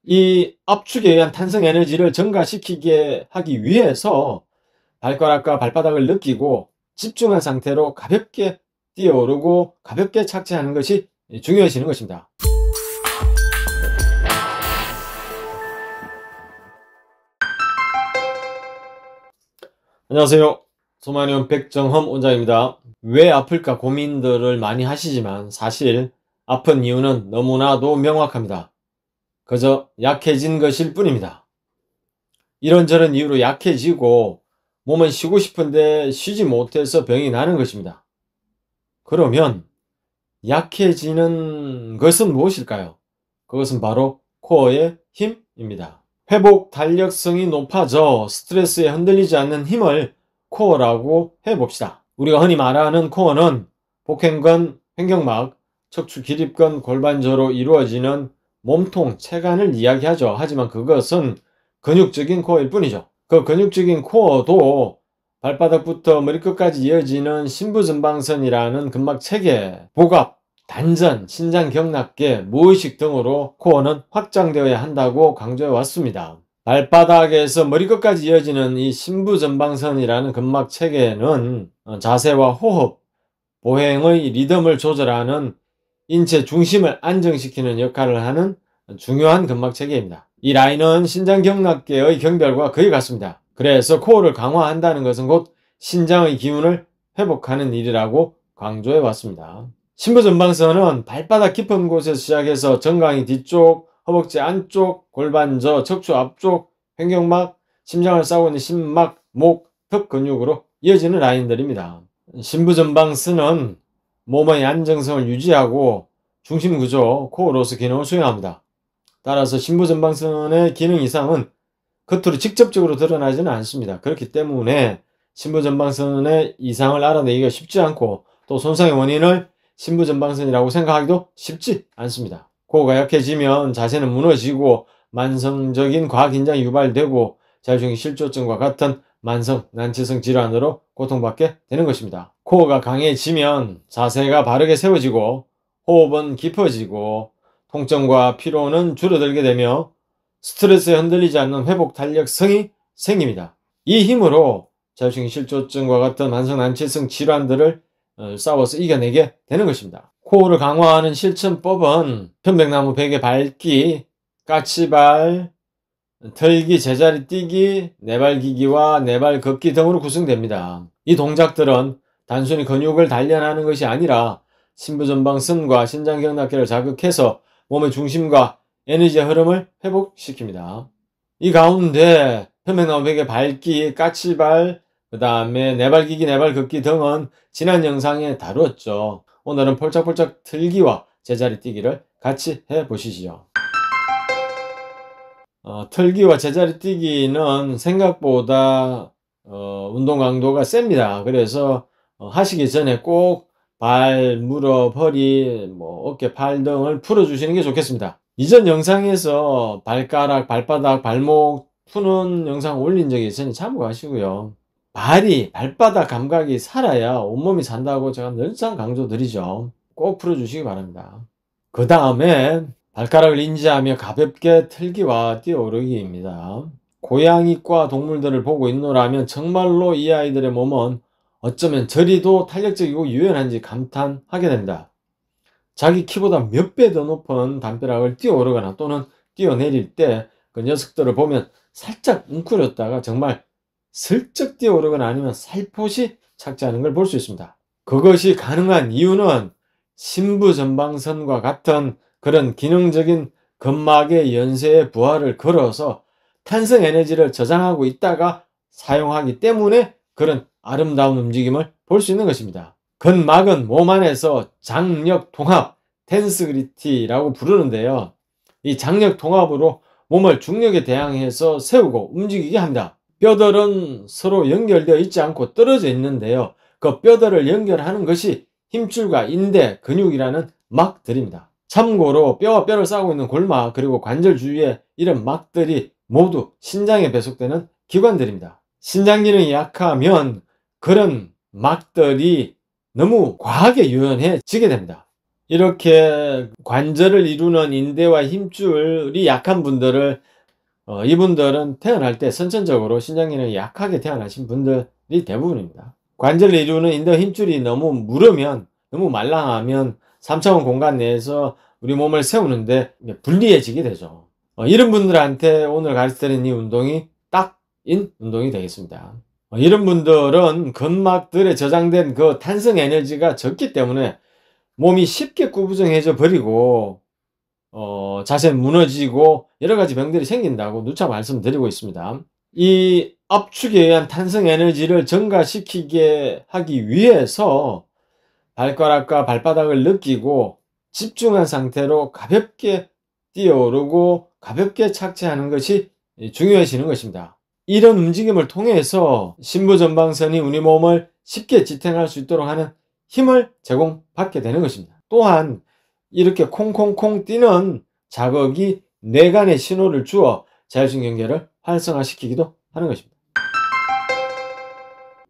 이 압축에 의한 탄성 에너지를 증가시키게 하기 위해서 발가락과 발바닥을 느끼고 집중한 상태로 가볍게 뛰어오르고 가볍게 착지하는 것이 중요해지는 것입니다. 안녕하세요. 소마니온 백정흠 원장입니다. 왜 아플까 고민들을 많이 하시지만 사실 아픈 이유는 너무나도 명확합니다. 그저 약해진 것일 뿐입니다. 이런저런 이유로 약해지고 몸은 쉬고 싶은데 쉬지 못해서 병이 나는 것입니다. 그러면 약해지는 것은 무엇일까요? 그것은 바로 코어의 힘입니다. 회복 탄력성이 높아져 스트레스에 흔들리지 않는 힘을 코어라고 해봅시다. 우리가 흔히 말하는 코어는 복행근, 횡격막, 척추 기립근, 골반저로 이루어지는 몸통, 체관을 이야기하죠. 하지만 그것은 근육적인 코어일 뿐이죠. 그 근육적인 코어도 발바닥부터 머리끝까지 이어지는 심부전방선이라는 근막체계, 복압, 단전, 신장경락계, 무의식 등으로 코어는 확장되어야 한다고 강조해 왔습니다. 발바닥에서 머리끝까지 이어지는 이 심부전방선이라는 근막체계는 자세와 호흡, 보행의 리듬을 조절하는 인체 중심을 안정시키는 역할을 하는 중요한 근막체계입니다. 이 라인은 신장경락계의 경별과 거의 같습니다. 그래서 코어를 강화한다는 것은 곧 신장의 기운을 회복하는 일이라고 강조해 왔습니다. 심부전방선은 발바닥 깊은 곳에서 시작해서 정강이 뒤쪽, 허벅지 안쪽, 골반저, 척추 앞쪽, 횡격막, 심장을 싸고 있는 심막, 목, 턱 근육으로 이어지는 라인들입니다. 심부전방선은 몸의 안정성을 유지하고 중심구조, 코어로서 기능을 수행합니다. 따라서 심부전방선의 기능 이상은 겉으로 직접적으로 드러나지는 않습니다. 그렇기 때문에 심부전방선의 이상을 알아내기가 쉽지 않고 또 손상의 원인을 심부전방선이라고 생각하기도 쉽지 않습니다. 코어가 약해지면 자세는 무너지고 만성적인 과긴장이 유발되고 자율신경 실조증과 같은 만성 난치성 질환으로 고통받게 되는 것입니다. 코어가 강해지면 자세가 바르게 세워지고 호흡은 깊어지고 통증과 피로는 줄어들게 되며 스트레스에 흔들리지 않는 회복 탄력성이 생깁니다. 이 힘으로 자율신경 실조증과 같은 만성 난치성 질환들을 싸워서 이겨내게 되는 것입니다. 코어를 강화하는 실천법은 편백나무 베개 밟기, 까치발, 털기, 제자리 뛰기, 네발기기와 네발 걷기 등으로 구성됩니다. 이 동작들은 단순히 근육을 단련하는 것이 아니라 심부전방선과 신장경락계를 자극해서 몸의 중심과 에너지의 흐름을 회복시킵니다. 이 가운데 편백나무 베개 밟기, 까치발, 그 다음에 네발기기, 네발 걷기 등은 지난 영상에 다루었죠. 오늘은 폴짝폴짝 틀기와 제자리 뛰기를 같이 해보시죠. 틀기와 제자리 뛰기는 생각보다 운동 강도가 셉니다. 그래서 하시기 전에 꼭 발, 무릎, 허리, 어깨, 팔 등을 풀어주시는 게 좋겠습니다. 이전 영상에서 발가락, 발바닥, 발목 푸는 영상 올린 적이 있으니 참고하시고요. 발이, 발바닥 감각이 살아야 온몸이 산다고 제가 늘상 강조드리죠. 꼭 풀어주시기 바랍니다. 그 다음에 발가락을 인지하며 가볍게 틀기와 뛰어오르기입니다. 고양이과 동물들을 보고 있노라면 정말로 이 아이들의 몸은 어쩌면 저리도 탄력적이고 유연한지 감탄하게 됩니다. 자기 키보다 몇 배 더 높은 담벼락을 뛰어오르거나 또는 뛰어내릴 때 그 녀석들을 보면 살짝 웅크렸다가 정말 슬쩍 뛰어오르거나 아니면 살포시 착지하는 걸 볼 수 있습니다. 그것이 가능한 이유는 심부전방선과 같은 그런 기능적인 근막의 연쇄의 부하를 걸어서 탄성 에너지를 저장하고 있다가 사용하기 때문에 그런 아름다운 움직임을 볼 수 있는 것입니다. 근막은 몸 안에서 장력 통합, 텐스그리티라고 부르는데요. 이 장력 통합으로 몸을 중력에 대항해서 세우고 움직이게 합니다. 뼈들은 서로 연결되어 있지 않고 떨어져 있는데요. 그 뼈들을 연결하는 것이 힘줄과 인대, 근육이라는 막들입니다. 참고로 뼈와 뼈를 싸고 있는 골막 그리고 관절 주위에 이런 막들이 모두 신장에 배속되는 기관들입니다. 신장 기능이 약하면 그런 막들이 너무 과하게 유연해지게 됩니다. 이렇게 관절을 이루는 인대와 힘줄이 약한 분들을 이분들은 태어날 때 선천적으로 신장 기능이 약하게 태어나신 분들이 대부분입니다. 관절을 이루는 인대와 힘줄이 너무 무르면, 너무 말랑하면 3차원 공간 내에서 우리 몸을 세우는데 불리해지게 되죠. 이런 분들한테 오늘 가르쳐드리는 이 운동이 딱인 운동이 되겠습니다. 이런 분들은 근막들에 저장된 그 탄성 에너지가 적기 때문에 몸이 쉽게 구부정해져 버리고 자세 무너지고 여러가지 병들이 생긴다고 누차 말씀드리고 있습니다. 이 압축에 의한 탄성 에너지를 증가시키게 하기 위해서 발가락과 발바닥을 느끼고 집중한 상태로 가볍게 뛰어오르고 가볍게 착지하는 것이 중요해지는 것입니다. 이런 움직임을 통해서 심부전방선이 우리 몸을 쉽게 지탱할 수 있도록 하는 힘을 제공받게 되는 것입니다. 또한 이렇게 콩콩콩 뛰는 자극이 뇌간에 신호를 주어 자율신경계를 활성화시키기도 하는 것입니다.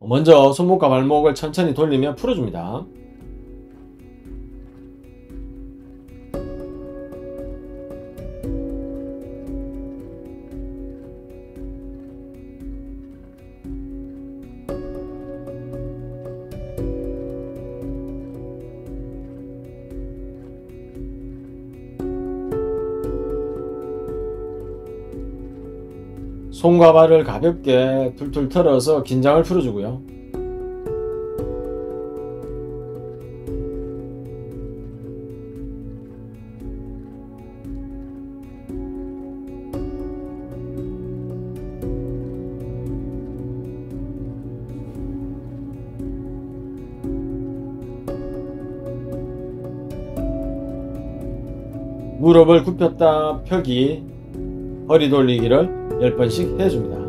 먼저 손목과 발목을 천천히 돌리며 풀어줍니다. 손과 발을 가볍게 툴툴 털어서 긴장을 풀어주고요. 무릎을 굽혔다 펴기, 허리 돌리기를 10번씩 해줍니다.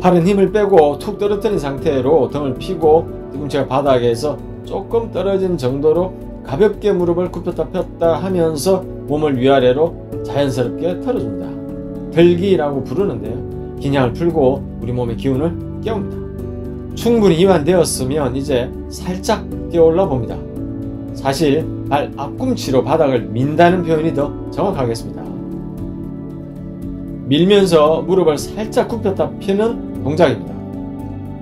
팔은 힘을 빼고 툭 떨어뜨린 상태로 등을 펴고 뒤꿈치가 바닥에서 조금 떨어진 정도로 가볍게 무릎을 굽혔다 폈다 하면서 몸을 위아래로 자연스럽게 털어줍니다. 들기라고 부르는데요. 긴장을 풀고 우리 몸의 기운을 깨웁니다. 충분히 이완되었으면 이제 살짝 뛰어올라 봅니다. 사실 발 앞꿈치로 바닥을 민다는 표현이 더 정확하겠습니다. 밀면서 무릎을 살짝 굽혔다 펴는 동작입니다.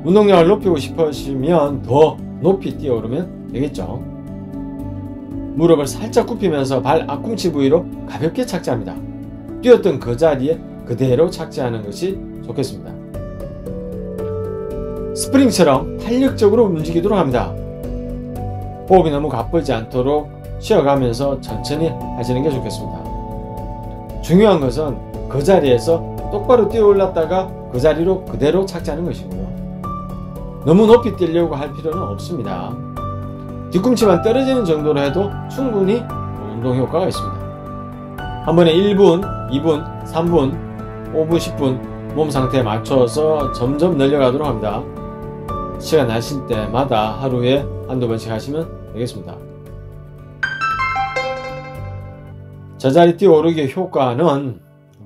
운동량을 높이고 싶으시면 더 높이 뛰어오르면 되겠죠. 무릎을 살짝 굽히면서 발 앞꿈치 부위로 가볍게 착지합니다. 뛰었던 그 자리에 그대로 착지하는 것이 좋겠습니다. 스프링처럼 탄력적으로 움직이도록 합니다. 호흡이 너무 가쁘지 않도록 쉬어가면서 천천히 하시는 게 좋겠습니다. 중요한 것은 그 자리에서 똑바로 뛰어올랐다가 그 자리로 그대로 착지하는 것이고요. 너무 높이 뛰려고 할 필요는 없습니다. 뒤꿈치만 떨어지는 정도로 해도 충분히 운동 효과가 있습니다. 한 번에 1분, 2분, 3분, 5분, 10분 몸 상태에 맞춰서 점점 늘려가도록 합니다. 시간 나실 때마다 하루에 한두 번씩 하시면 되겠습니다. 제자리 뛰어오르기의 효과는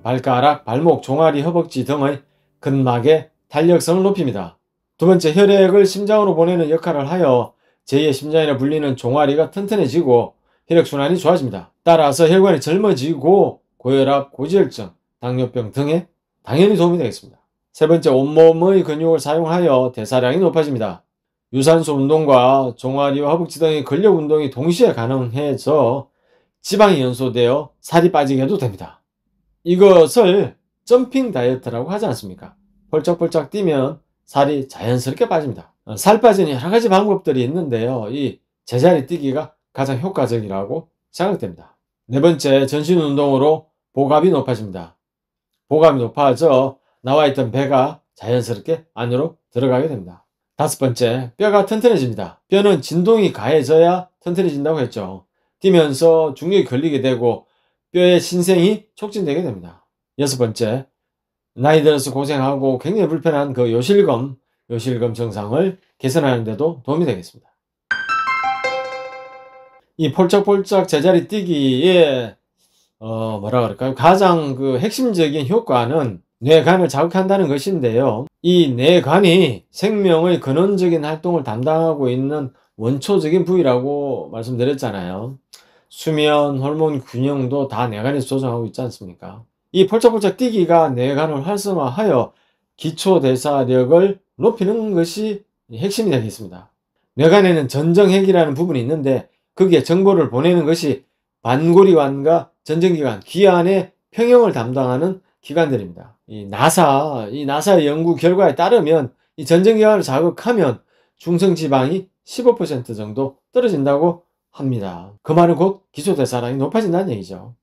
발가락, 발목, 종아리, 허벅지 등의 근막의 탄력성을 높입니다. 두 번째, 혈액을 심장으로 보내는 역할을 하여 제2의 심장이라 불리는 종아리가 튼튼해지고 혈액순환이 좋아집니다. 따라서 혈관이 젊어지고 고혈압, 고지혈증, 당뇨병 등에 당연히 도움이 되겠습니다. 세 번째, 온몸의 근육을 사용하여 대사량이 높아집니다. 유산소 운동과 종아리와 허벅지 등의 근력 운동이 동시에 가능해져 지방이 연소되어 살이 빠지게 해도 됩니다. 이것을 점핑 다이어트라고 하지 않습니까? 펄쩍펄쩍 뛰면 살이 자연스럽게 빠집니다. 살 빠지는 여러 가지 방법들이 있는데요. 이 제자리 뛰기가 가장 효과적이라고 생각됩니다. 네 번째, 전신 운동으로 복압이 높아집니다. 복압이 높아져 나와 있던 배가 자연스럽게 안으로 들어가게 됩니다. 5번째, 뼈가 튼튼해집니다. 뼈는 진동이 가해져야 튼튼해진다고 했죠. 뛰면서 중력이 걸리게 되고 뼈의 신생이 촉진되게 됩니다. 6번째, 나이 들어서 고생하고 굉장히 불편한 그 요실금 증상을 개선하는 데도 도움이 되겠습니다. 이 폴짝폴짝 제자리 뛰기의 뭐라 그럴까요? 가장 그 핵심적인 효과는 뇌간을 자극한다는 것인데요. 이 뇌간이 생명의 근원적인 활동을 담당하고 있는 원초적인 부위라고 말씀드렸잖아요. 수면, 호르몬 균형도 다 뇌간에서 조정하고 있지 않습니까? 이 폴짝폴짝 뛰기가 뇌간을 활성화하여 기초대사력을 높이는 것이 핵심이 되겠습니다. 뇌간에는 전정핵이라는 부분이 있는데 거기에 정보를 보내는 것이 반고리관과 전정기관, 귀안의 평형을 담당하는 기관들입니다. 이 나사의 연구 결과에 따르면 이 전정기관을 자극하면 중성지방이 15% 정도 떨어진다고 합니다. 그 말은 곧 기초대사량이 높아진다는 얘기죠.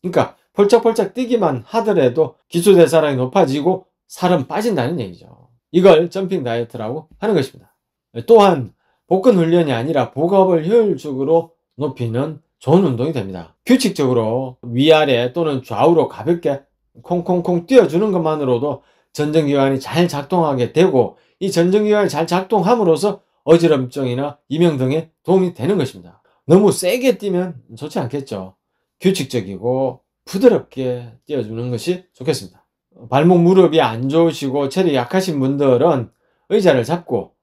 그러니까 폴짝폴짝 뛰기만 하더라도 기초대사량이 높아지고 살은 빠진다는 얘기죠. 이걸 점핑 다이어트라고 하는 것입니다. 또한 복근 훈련이 아니라 복압을 효율적으로 높이는 좋은 운동이 됩니다. 규칙적으로 위아래 또는 좌우로 가볍게 콩콩콩 뛰어주는 것만으로도 전정기관이 잘 작동하게 되고 이 전정기관이 잘 작동함으로써 어지럼증이나 이명 등에 도움이 되는 것입니다. 너무 세게 뛰면 좋지 않겠죠. 규칙적이고 부드럽게 뛰어주는 것이 좋겠습니다. 발목 무릎이 안 좋으시고 체력이 약하신 분들은 의자를 잡고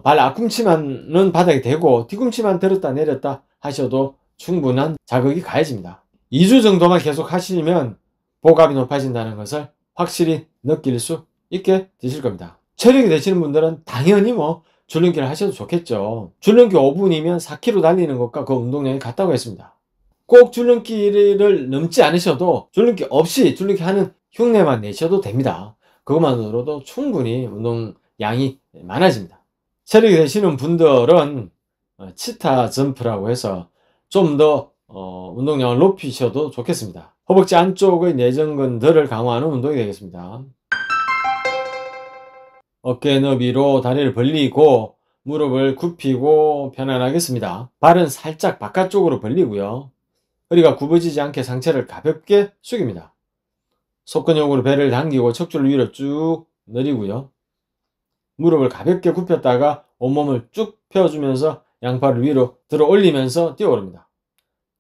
발 앞꿈치만은 바닥에 대고 뒤꿈치만 들었다 내렸다 하셔도 충분한 자극이 가해집니다. 2주 정도만 계속 하시면 복압이 높아진다는 것을 확실히 느낄 수 있게 되실 겁니다. 체력이 되시는 분들은 당연히 줄넘기를 하셔도 좋겠죠. 줄넘기 5분이면 4km 달리는 것과 그 운동량이 같다고 했습니다. 꼭 줄넘기를 넘지 않으셔도 줄넘기 없이 줄넘기 하는 흉내만 내셔도 됩니다. 그것만으로도 충분히 운동량이 많아집니다. 체력이 되시는 분들은 치타 점프라고 해서 좀 더 운동량을 높이셔도 좋겠습니다. 허벅지 안쪽의 내전근들을 강화하는 운동이 되겠습니다. 어깨 너비로 다리를 벌리고 무릎을 굽히고 편안하게 씁니다. 발은 살짝 바깥쪽으로 벌리고요. 허리가 굽어지지 않게 상체를 가볍게 숙입니다. 속근육으로 배를 당기고 척추를 위로 쭉 내리고요. 무릎을 가볍게 굽혔다가 온몸을 쭉 펴주면서 양팔을 위로 들어 올리면서 뛰어 오릅니다.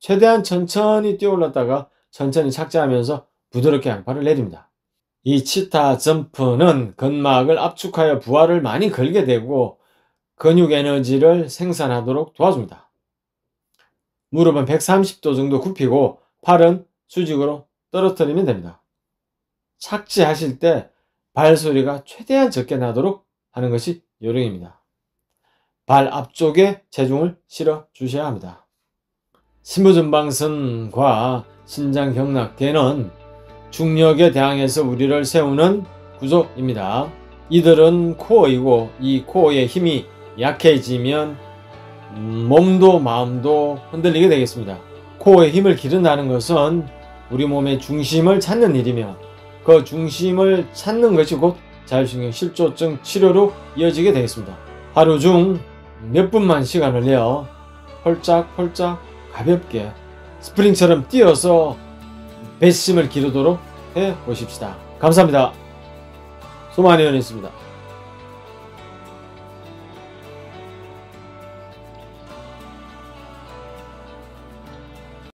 최대한 천천히 뛰어 올랐다가 천천히 착지하면서 부드럽게 양팔을 내립니다. 이 치타 점프는 근막을 압축하여 부하를 많이 걸게 되고 근육 에너지를 생산하도록 도와줍니다. 무릎은 130도 정도 굽히고 팔은 수직으로 떨어뜨리면 됩니다. 착지하실 때 발소리가 최대한 적게 나도록 하는 것이 요령입니다. 발 앞쪽에 체중을 실어 주셔야 합니다. 심부전방선과 신장경락계는 중력에 대항해서 우리를 세우는 구조입니다. 이들은 코어이고 이 코어의 힘이 약해지면 몸도 마음도 흔들리게 되겠습니다. 코어의 힘을 기른다는 것은 우리 몸의 중심을 찾는 일이며 그 중심을 찾는 것이 곧 자율신경 실조증 치료로 이어지게 되겠습니다. 하루 중 몇 분만 시간을 내어 폴짝폴짝 가볍게 스프링처럼 뛰어서 배심을 기르도록 해 보십시다. 감사합니다. 소만의원이었습니다.